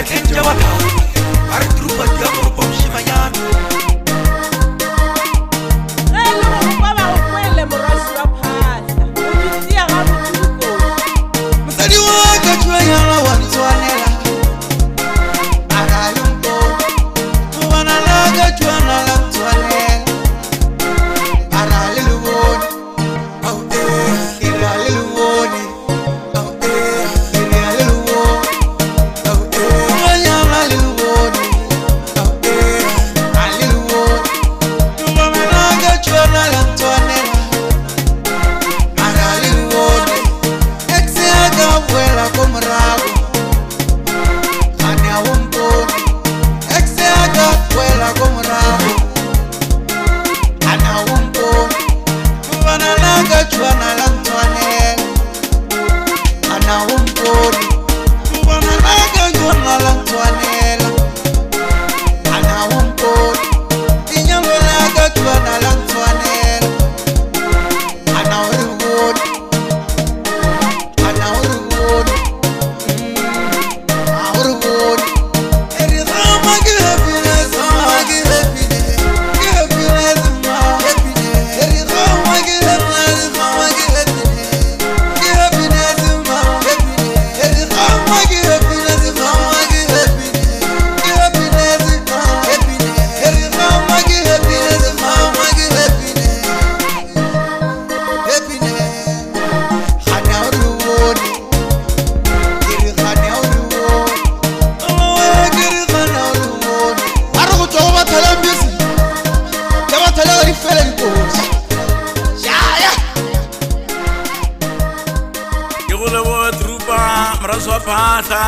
kenja wata ari trupa ya grupo mshimanyano elo baba ukwele morosi wa phahla utia ga botsuko msadi wa kachwa yana wanitwanela arayumbo wana la kachwa na la twanela araluwoni au iraluwoni au iraluwoni au iraluwoni au iraluwoni wana la kachwa na la twanela araluwoni exe agabuela komrago ania womponi exe agabuela komrago ana womponi wana la kachwa na la twanela ana womponi wana la kachwa na la twanela ana womponi inyalo la kachwa na la twanela ana womponi ana womponi womponi eri rama ke happiness ma happiness eri rama ke happiness ma happiness eri rama ke happiness ma happiness eri rama ke happiness ma happiness hana womponi eri hana womponi eri hana womponi arugo toba talambisi jaba talari fere nkosi ya ke go lebo trupa morosi wa phahla